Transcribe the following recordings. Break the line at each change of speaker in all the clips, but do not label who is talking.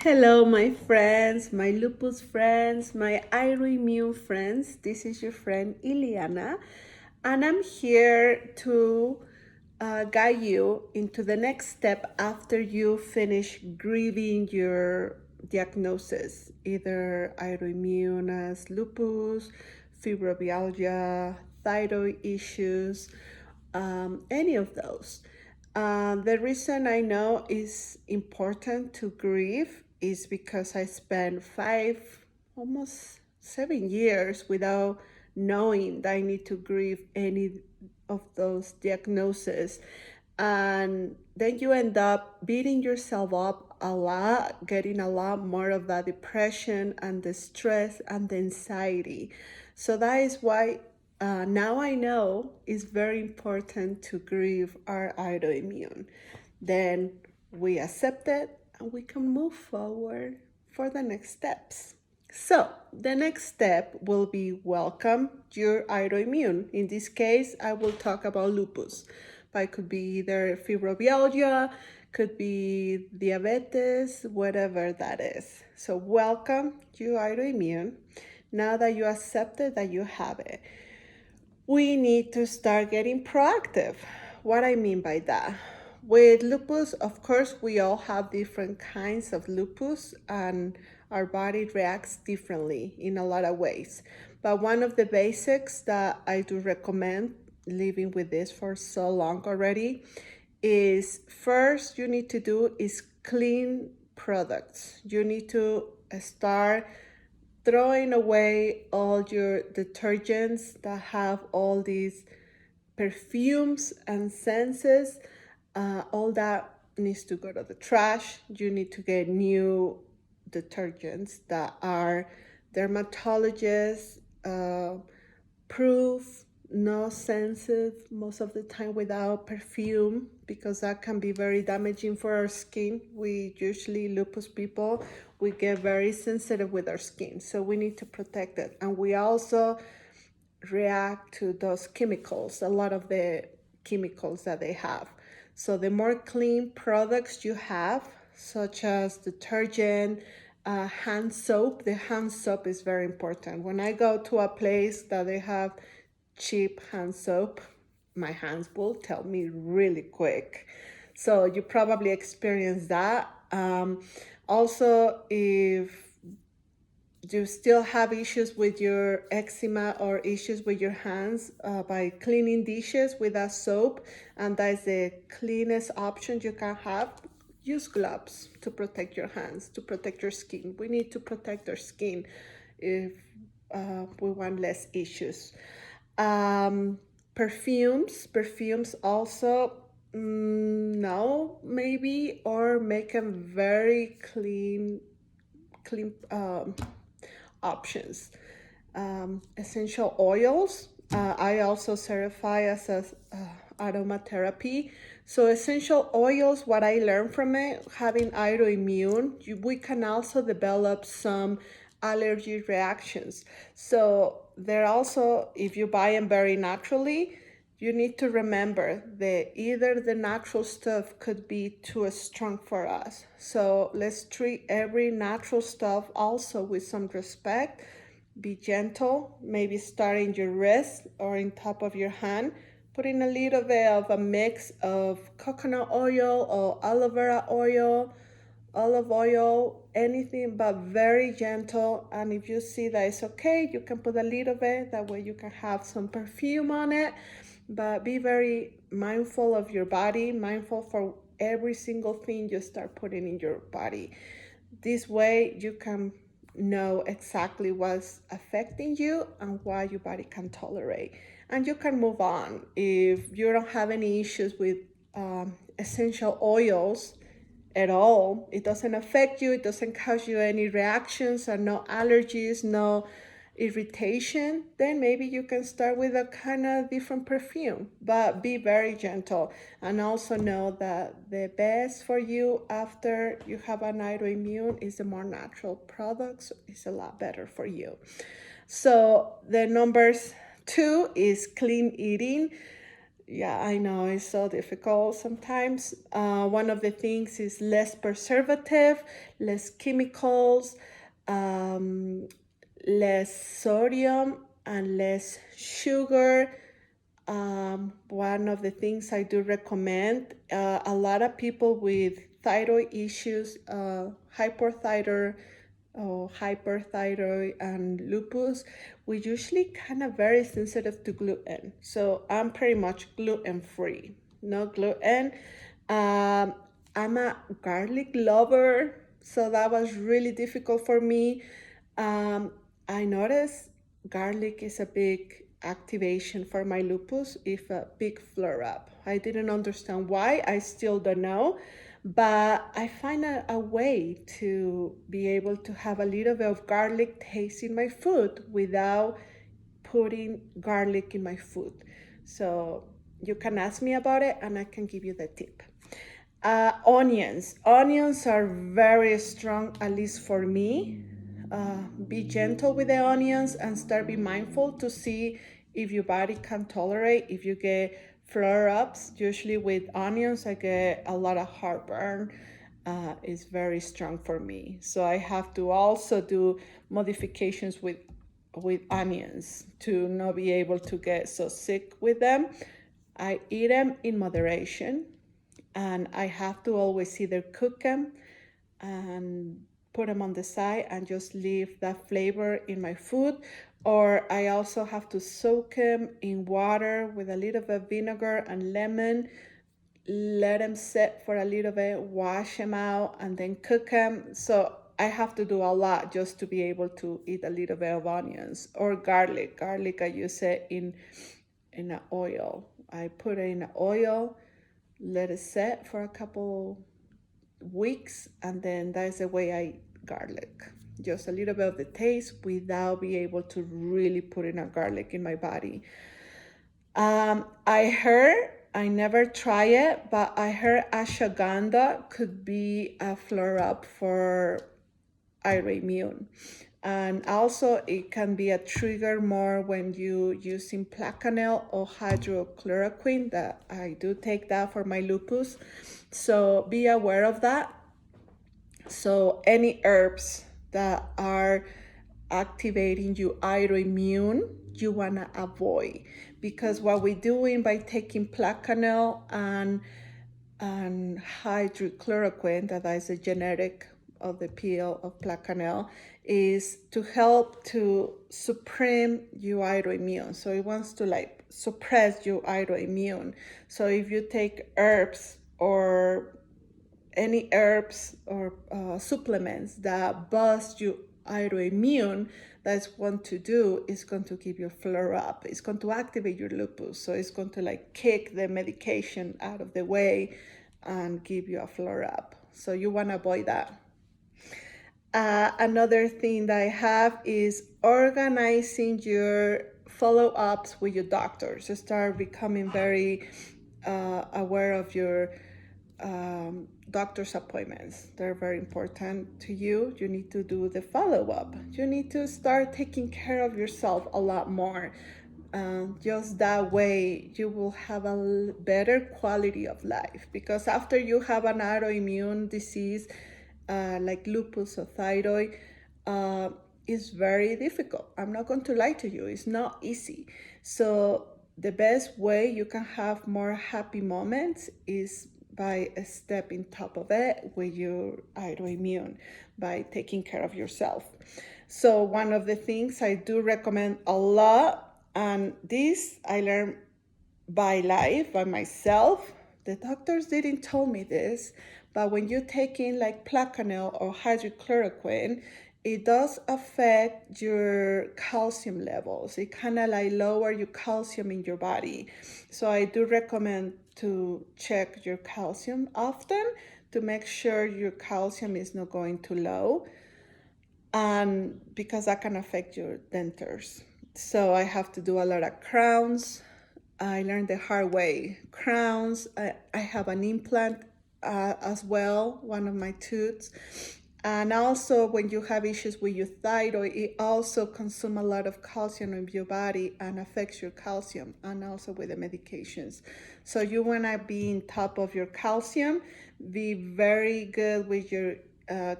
Hello, my friends, my lupus friends, my autoimmune friends. This is your friend Iliana, and I'm here to guide you into the next step after you finish grieving your diagnosis, either autoimmune as lupus, fibromyalgia, thyroid issues, any of those. The reason I know is important to grieve is because I spent almost 7 years without knowing that I need to grieve any of those diagnoses. And then you end up beating yourself up a lot, getting a lot more of that depression and the stress and the anxiety. So that is why now I know it's very important to grieve our autoimmune. Then we accept it and we can move forward for the next steps. So the next step will be welcome your autoimmune. In this case, I will talk about lupus, but it could be either fibromyalgia, could be diabetes, whatever that is. So welcome your autoimmune. Now that you accepted that you have it, we need to start getting proactive. What I mean by that? With lupus, of course, we all have different kinds of lupus and our body reacts differently in a lot of ways. But one of the basics that I do recommend, living with this for so long already, is first you need to do is clean products. You need to start throwing away all your detergents that have all these perfumes and scents. All that needs to go to the trash. You need to get new detergents that are dermatologist proof, no sensitive most of the time without perfume, because that can be very damaging for our skin. We usually, lupus people, we get very sensitive with our skin, so we need to protect it. And we also react to those chemicals, a lot of the chemicals that they have. So the more clean products you have, such as detergent, hand soap. The hand soap is very important. When I go to a place that they have cheap hand soap, my hands will tell me really quick. So you probably experienced that. Also, if you still have issues with your eczema or issues with your hands, by cleaning dishes with a soap, and that's the cleanest option you can have. Use gloves to protect your hands, to protect your skin. We need to protect our skin if we want less issues. Perfumes also, no, maybe, or make them very clean options. Essential oils. I also certify as a aromatherapy. So essential oils, what I learned from it, having autoimmune, we can also develop some allergy reactions. So they're also, if you buy them very naturally, you need to remember that either the natural stuff could be too strong for us. So let's treat every natural stuff also with some respect. Be gentle, maybe start in your wrist or in top of your hand, putting a little bit of a mix of coconut oil or aloe vera oil, olive oil, anything, but very gentle. And if you see that it's okay, you can put a little bit, that way you can have some perfume on it. But be very mindful of your body, mindful for every single thing you start putting in your body. This way you can know exactly what's affecting you and what your body can tolerate. And you can move on. If you don't have any issues with essential oils at all, it doesn't affect you, it doesn't cause you any reactions or no allergies, no irritation, then maybe you can start with a kind of different perfume, but be very gentle. And also know that the best for you after you have an autoimmune is the more natural products. It's a lot better for you. So the numbers 2 is clean eating. Yeah, I know it's so difficult sometimes. One of the things is less preservative, less chemicals, um, less sodium, and less sugar. One of the things I do recommend, a lot of people with thyroid issues, hyperthyroid or hyperthyroid and lupus, we usually kind of very sensitive to gluten. So I'm pretty much gluten free, no gluten. Um, I'm a garlic lover, so that was really difficult for me. Um, I noticed garlic is a big activation for my lupus, if a big flare up. I didn't understand why, I still don't know, but I find a way to be able to have a little bit of garlic taste in my food without putting garlic in my food. So you can ask me about it and I can give you the tip. Onions. Onions are very strong, at least for me. Be gentle with the onions and start be mindful to see if your body can tolerate. If you get flare ups, usually with onions, I get a lot of heartburn. It's very strong for me. So I have to also do modifications with onions to not be able to get so sick with them. I eat them in moderation, and I have to always either cook them and put them on the side and just leave that flavor in my food, or I also have to soak them in water with a little bit of vinegar and lemon, let them sit for a little bit, wash them out, and then cook them. So I have to do a lot just to be able to eat a little bit of onions or garlic. Garlic, I use it in an oil. I put it in an oil, let it set for a couple weeks, and then that's the way I eat garlic. Just a little bit of the taste without being able to really put in a garlic in my body. I heard, I never try it, but I heard ashwagandha could be a flare up for autoimmune. And also it can be a trigger more when you using placanil or hydrochloroquine, that I do take that for my lupus. So be aware of that. So any herbs that are activating your autoimmune, you wanna avoid, because what we're doing by taking placanil and hydrochloroquine, that is a generic of the pill of placanil, is to help to suppress your autoimmune. So it wants to like suppress your autoimmune. So if you take herbs or any herbs or supplements that boost your autoimmune, that's what to do is going to give you a flare up. It's going to activate your lupus. So it's going to like kick the medication out of the way and give you a flare up. So you want to avoid that. Another thing that I have is organizing your follow-ups with your doctors. You start becoming very aware of your doctor's appointments. They're very important to you. You need to do the follow-up. You need to start taking care of yourself a lot more. Just that way you will have a better quality of life, because after you have an autoimmune disease like lupus or thyroid, uh, it's very difficult. I'm not going to lie to you, it's not easy. So the best way you can have more happy moments is by stepping top of it with your autoimmune, by taking care of yourself. So one of the things I do recommend a lot, and this I learned by life, by myself. The doctors didn't tell me this, but when you take in like placanil or hydrochloroquine, it does affect your calcium levels. It kind of like lower your calcium in your body. So I do recommend to check your calcium often to make sure your calcium is not going too low, and because that can affect your dentures. So I have to do a lot of crowns. I learned the hard way. Crowns. I have an implant as well, one of my tooths, And also when you have issues with your thyroid, it also consumes a lot of calcium in your body and affects your calcium, and also with the medications. So you want to be in top of your calcium, be very good with your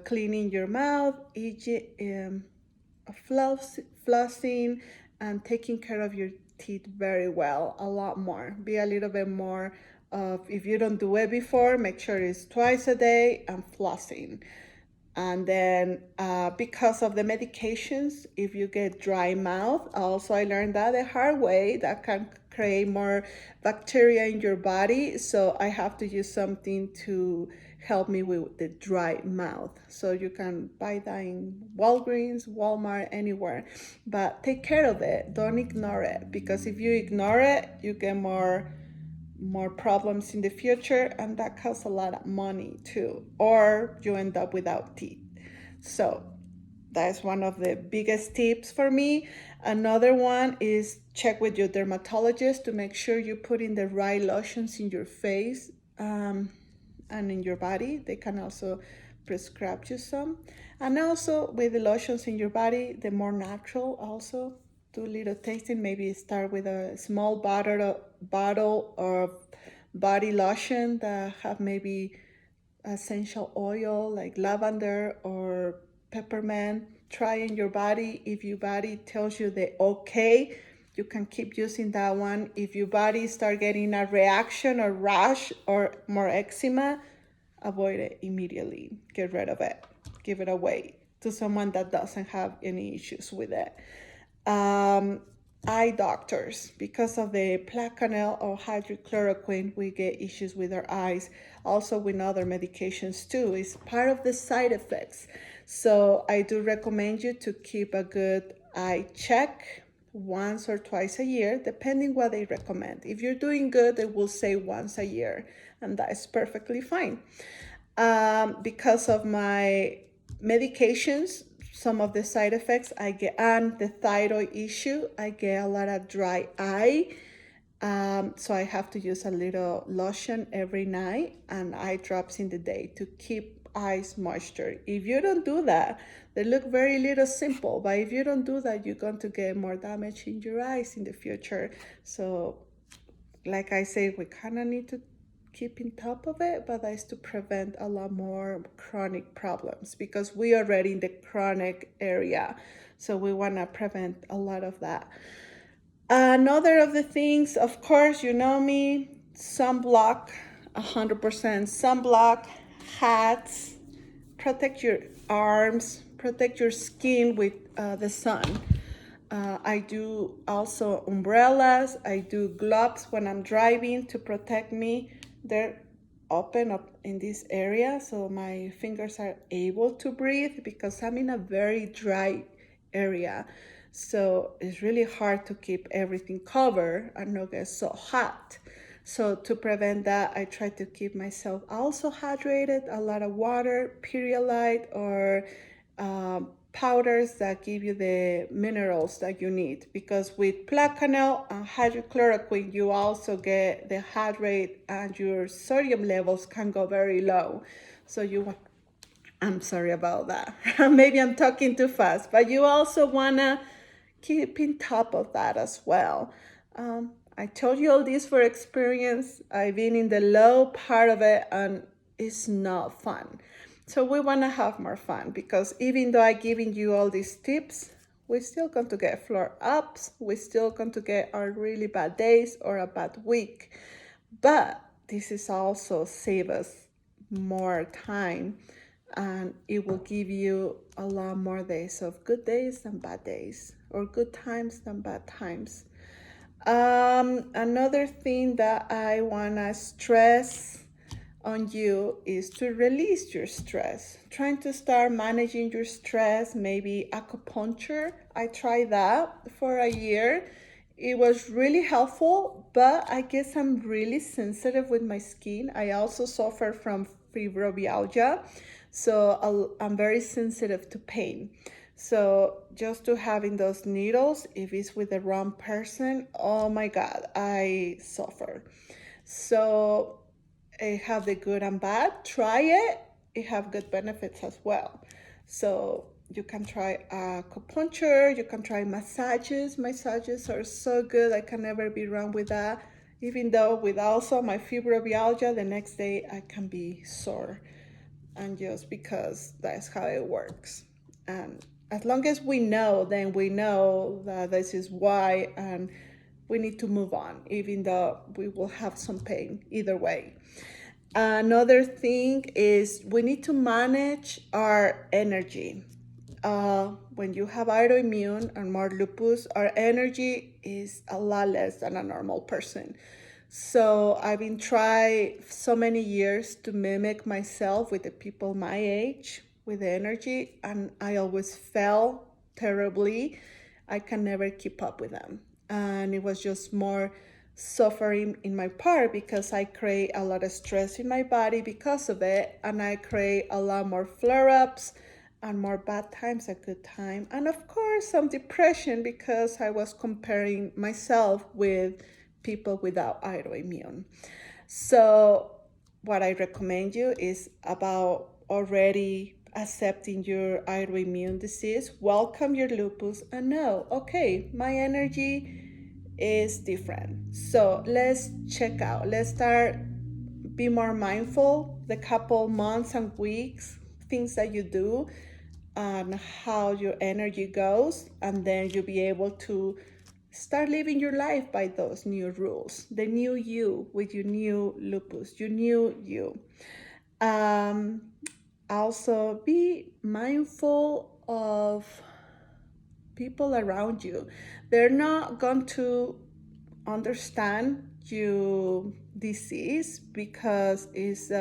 cleaning your mouth, flossing, and taking care of your teeth very well, a lot more. Be a little bit more of, if you don't do it before, make sure it's twice a day and flossing. And then because of the medications, if you get dry mouth, also I learned that the hard way, that can create more bacteria in your body. So I have to use something to help me with the dry mouth. So you can buy that in Walgreens, Walmart, anywhere. But take care of it. Don't ignore it, because if you ignore it, you get more problems in the future, and that costs a lot of money too, or you end up without teeth. So that's one of the biggest tips for me. Another one is check with your dermatologist to make sure you put in the right lotions in your face, and in your body. They can also prescribe you some. And also with the lotions in your body, the more natural, also do a little tasting. Maybe start with a small bottle of body lotion that have maybe essential oil like lavender or peppermint. Try in your body. If your body tells you the okay, you can keep using that one. If your body start getting a reaction or rash or more eczema, avoid it immediately. Get rid of it. Give it away to someone that doesn't have any issues with it. Um, Eye doctors, because of the Plaquenil or hydrochloroquine, we get issues with our eyes. Also with other medications too. It's part of the side effects. So I do recommend you to keep a good eye check once or twice a year, depending what they recommend. If you're doing good, they will say once a year, and that is perfectly fine. Because of my medications, some of the side effects I get, and the thyroid issue, I get a lot of dry eye. So I have to use a little lotion every night and eye drops in the day to keep eyes moisture. If you don't do that, they look very little simple, but if you don't do that, you're going to get more damage in your eyes in the future. So like I say, we kind of need to keep in top of it, but that is to prevent a lot more chronic problems, because we are already in the chronic area. So we want to prevent a lot of that. Another of the things, of course, you know me, sunblock, 100% sunblock, hats, protect your arms, protect your skin with the sun. I do also umbrellas. I do gloves when I'm driving to protect me. They're open up in this area, so my fingers are able to breathe, because I'm in a very dry area. So it's really hard to keep everything covered and not get so hot. So to prevent that, I try to keep myself also hydrated, a lot of water, Pedialyte, or powders that give you the minerals that you need. Because with Plaquenil and hydrochloroquine, you also get the heart rate and your sodium levels can go very low. So I'm sorry about that. Maybe I'm talking too fast, but you also wanna keep in top of that as well. I told you all this for experience. I've been in the low part of it and it's not fun. So we want to have more fun, because even though I'm giving you all these tips, we're still going to get flare ups. We're still going to get our really bad days or a bad week. But this is also save us more time, and it will give you a lot more days of good days than bad days, or good times than bad times. Another thing that I want to stress on you is to release your stress. Trying to start managing your stress, maybe acupuncture. I tried that for a year. It was really helpful, but I guess I'm really sensitive with my skin. I also suffer from fibromyalgia, so I'm very sensitive to pain. So just to having those needles, if it's with the wrong person, oh my God, I suffer. So it have the good and bad. Try it. It have good benefits as well. So you can try acupuncture, you can try massages. Massages are so good. I can never be wrong with that. Even though with also my fibromyalgia, the next day I can be sore. And just because that's how it works. And as long as we know, then we know that this is why, and we need to move on, even though we will have some pain either way. Another thing is we need to manage our energy. When you have autoimmune and more lupus, our energy is a lot less than a normal person. So I've been trying so many years to mimic myself with the people my age with the energy, and I always fell terribly. I can never keep up with them. And it was just more suffering in my part because I create a lot of stress in my body because of it, and I create a lot more flare-ups and more bad times at good time, and of course some depression because I was comparing myself with people without autoimmune. So what I recommend you is about already accepting your autoimmune disease, welcome your lupus, and know, okay, my energy is different. So let's check out. Let's start be more mindful the couple months and weeks, things that you do and how your energy goes, and then you'll be able to start living your life by those new rules, the new you with your new lupus, your new you. um, Also be mindful of people around you. They're not going to understand your disease because it's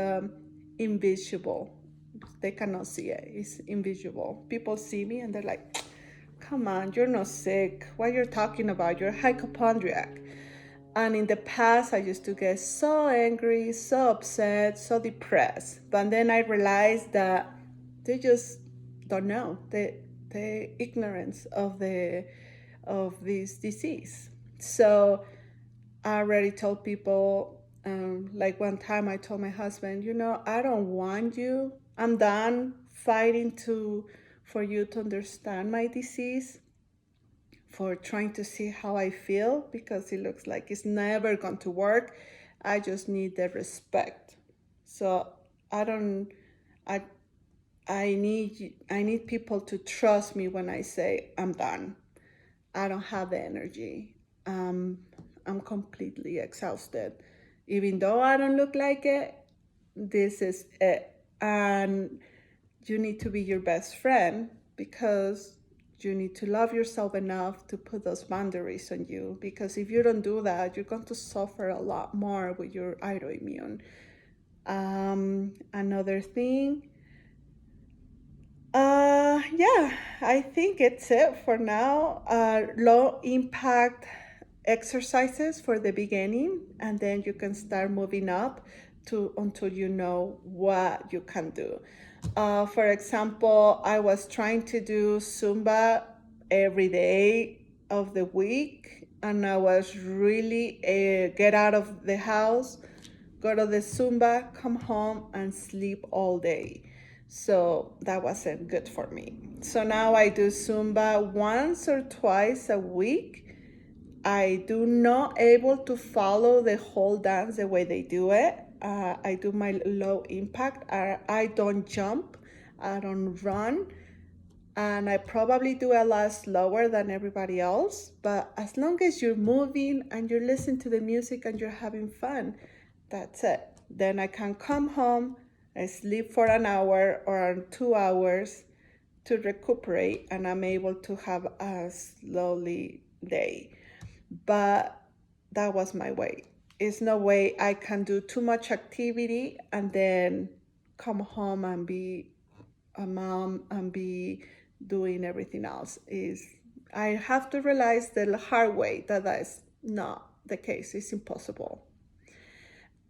invisible. They cannot see it. It's invisible. People see me and they're like, come on, you're not sick. What you're talking about? You're a hypochondriac. And in the past, I used to get so angry, so upset, so depressed. But then I realized that they just don't know the ignorance of this disease. So I already told people, like one time I told my husband, I don't want you. I'm done fighting for you to understand my disease, for trying to see how I feel, because it looks like it's never going to work. I just need the respect. So I don't, I, I need people to trust me when I say I'm done. I don't have the energy. Um, I'm completely exhausted. Even though I don't look like it, this is it. And you need to be your best friend because you need to love yourself enough to put those boundaries on you. Because if you don't do that, you're going to suffer a lot more with your autoimmune. Another thing, yeah, I think it's it for now. Low impact exercises for the beginning, and then you can start moving up to until you know what you can do. For example, I was trying to do Zumba every day of the week, and I was really get out of the house, go to the Zumba, come home, and sleep all day. So that wasn't good for me. So now I do Zumba once or twice a week. I do not able to follow the whole dance the way they do it. I do my low impact. I don't jump. I don't run. And I probably do a lot slower than everybody else. But as long as you're moving and you're listening to the music and you're having fun, that's it. Then I can come home, I sleep for an hour or 2 hours to recuperate, and I'm able to have a slowly day. But that was my way. It's no way I can do too much activity and then come home and be a mom and be doing everything else. Is I have to realize the hard way that is not the case. It's impossible.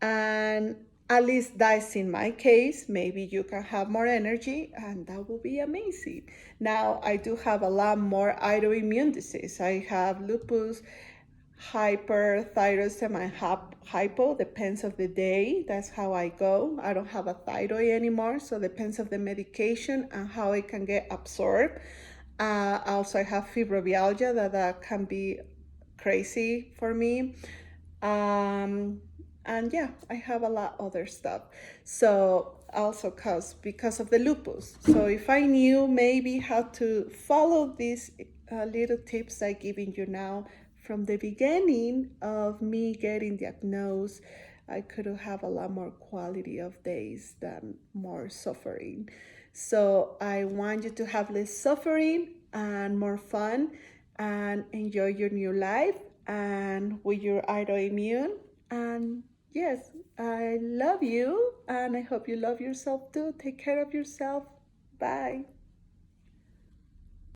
And at least that's in my case. Maybe you can have more energy, and that will be amazing. Now, I do have a lot more autoimmune disease. I have lupus, hyperthyroidism and hypo, depends of the day. That's how I go. I don't have a thyroid anymore, so depends of the medication and how it can get absorbed. Also, I have fibromyalgia that can be crazy for me. Um, and yeah, I have a lot other stuff. So also because of the lupus. So if I knew maybe how to follow these little tips I giving you now from the beginning of me getting diagnosed, I could have a lot more quality of days than more suffering. So I want you to have less suffering and more fun and enjoy your new life and with your autoimmune. And yes, I love you and I hope you love yourself too. Take care of yourself. Bye.